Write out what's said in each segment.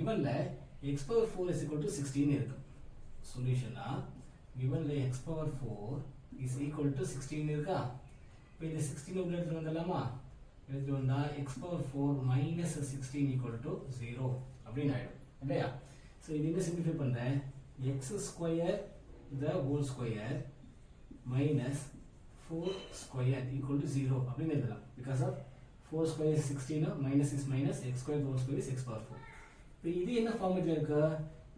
givenல x power 4 is equal to 16 இருக்கு. சொல்யூஷனா givenல x power 4 is equal to 16 இருக்கா? இப்போ இந்த 16 உள்ள எடுத்து வந்தலாமா? எடுத்து வந்தா x power 4 minus 16 equal to 0 அப்படின்னு ஆயிடும் இல்லையா? ஸோ இது என்ன சிம்பிளிஃபை பண்ணுறேன், x square the whole square minus 4 square equal to 0 அப்படின்னு எழுதலாம். because of 4 square is 16, minus is minus, x square whole square is x power 4. இப்போ இது என்ன ஃபார்மேட்ல இருக்கு,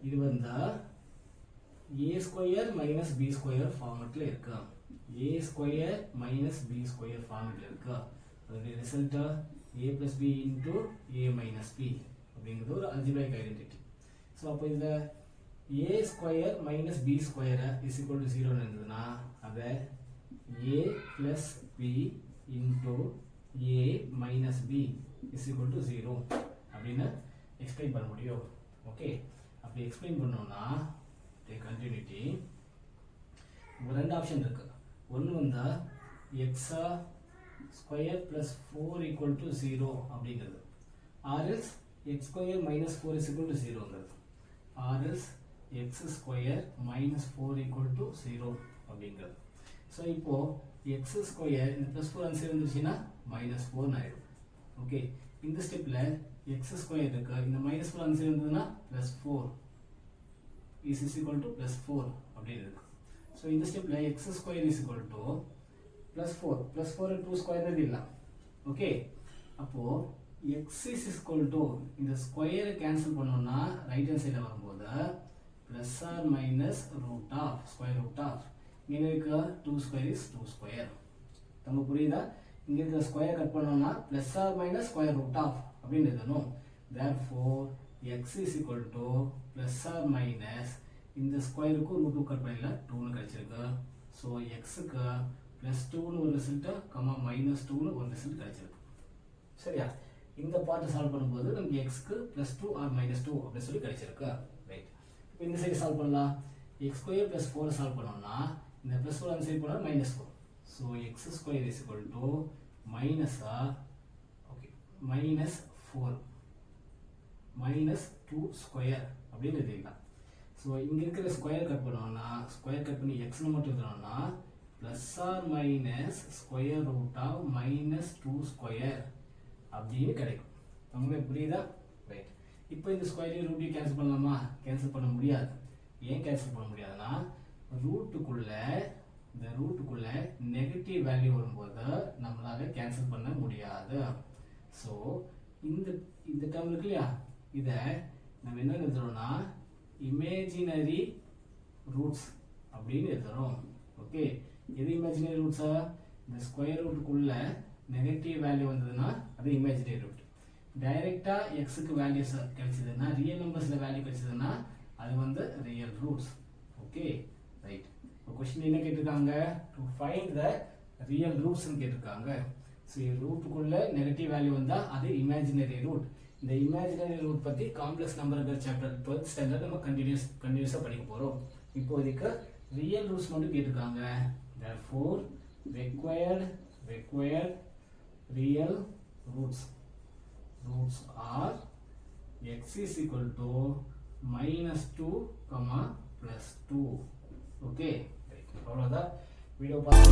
இது வந்தா a square minus b square ஃபார்மேட்ல இருக்கு. a square minus b square ஃபார்மேட்ல இருக்கு. அதோட result a plus b into a minus b அப்படிங்கிறது ஒரு அல்ஜிப்ராய்க் ஐடென்டிட்டி. ஸோ அப்போ இதில் a square minus b square is equal to 0 இருந்ததுன்னா அதை a plus b into a minus b is equal to 0 அப்படின்னு explain பண்ண முடியும். ஓகே, அப்படி எக்ஸ்பிளைன் பண்ணோம்னா கண்டினியூட்டி ரெண்டு ஆப்ஷன் இருக்கு. ஒன்று வந்தா x square plus 4 equal to 0 அப்படிங்கிறது, or else x square minus 4 is equal to 0ங்கிறது, or else x square minus 4 equal to 0 அப்படிங்கிறது. ஸோ இப்போ x ஸ்கொயர் இந்த ப்ளஸ் 4 ஆன்சர் இருந்துச்சுன்னா மைனஸ் 4 ஆயிடும். ஓகே, இந்த ஸ்டெப்ல x ஸ்கொயர் இருக்கு, இந்த மைனஸ் 4 ஆன்சர் இருந்ததுன்னா plus 4 is equal to plus 4 அப்படின்னு இருக்கு. ஸோ இந்த ஸ்டெப்ல x square is equal to plus 4 2 square எழுதிடலாம். ஓகே, அப்போ x இஸ் ஈக்குவல் டு இந்த ஸ்கொயரை கேன்சல் பண்ணோம்னா ரைட் ஹேண்ட் சைடில் வரும்போது plus or minus root of square root of இங்கே இருக்க 2 ஸ்கொயர் இஸ் 2 ஸ்கொயர். நம்ம புரியுதா? இங்கே இருக்கிற ஸ்கொயர் கட் பண்ணோம்னா plus or minus square root of அப்படின்னு எழுதணும். therefore x is equal to plus or minus இந்த ஸ்கொயருக்கு ரூட் 2 கட் பண்ணல 2னு கிடைச்சிருக்கு. ஸோ எக்ஸுக்கு பிளஸ் 2னு ஒரு ரிசல்ட் கமா மைனஸ் 2னு ஒரு ரிசல்ட் கிடைச்சிருக்கு. சரியா? இந்த பார்ட் சால்வ் பண்ணும்போது நமக்கு எக்ஸ்க்கு பிளஸ் 2 ஆர் மைனஸ் 2 அப்படின்னு சொல்லி கிடைச்சிருக்கு. ரைட், இப்போ இந்த சைடு சால்வ் பண்ணலாம். எக்ஸ் ஸ்கொயர் பிளஸ் 4 சால்வ் பண்ணோம்னா இந்த பிளஸ் 4 அந்த சைடு போனால் minus 4. So x square is equal to minus minus 4 minus 2 square அப்படின்னு எழுதிடலாம். ஸோ இங்கே இருக்கிற ஸ்கொயர் கட் பண்ணோம்னா ஸ்கொயர் கட் பண்ணி எக்ஸ்னு மட்டும் எழுதணும்னா plus or minus square root of minus 2 square அப்படின்னு கிடைக்கும். உங்களுக்கு புரியுதா? ரைட், இப்போ இந்த ஸ்கொயரையும் ரூட்டையும் கேன்சல் பண்ணலாமா? கேன்சல் பண்ண முடியாது. ஏன் கேன்சல் பண்ண முடியாதுன்னா ரூட்டுக்குள்ள இந்த ரூட்டுக்குள்ள நெகட்டிவ் வேல்யூ வரும்போது நம்மளால கேன்சல் பண்ண முடியாது. ஸோ இந்த டேர்ம் இருக்கு இல்லையா, இதை நம்ம என்ன எழுதுறோம்னா இமேஜினரி ரூட்ஸ் அப்படின்னு எழுதுறோம். ஓகே, எது இமேஜினரி ரூட்ஸா? இந்த ஸ்கொயர் ரூட்டுக்குள்ள நெகட்டிவ் வேல்யூ வந்ததுன்னா அது இமேஜினரி ரூட். டைரக்டா எக்ஸுக்கு வேல்யூஸ் கிடைச்சதுன்னா ரியல் நம்பர்ஸ்ல வேல்யூ கிடைச்சதுன்னா அது வந்து ரியல் ரூட்ஸ். Okay, right. இப்போ क्वेश्चन என்ன கேட்டிருக்காங்க, to find the real roots னு கேட்டிருக்காங்க. ஸோ ரூட்டுக்குள்ள நெகட்டிவ் வேல்யூ வந்தா அது இமேஜினரி ரூட். இந்த இமேஜினரி ரூட் பத்தி complex number chapter 12th standard நம்ம கண்டினியூஸா படிக்க போறோம். இப்போதைக்கு ரியல் ரூட்ஸ் மட்டும் கேட்டிருக்காங்க. therefore required real roots are x is equal to minus 2 comma plus 2. okay, அவ்வளவுதான் வீடியோ பார்த்து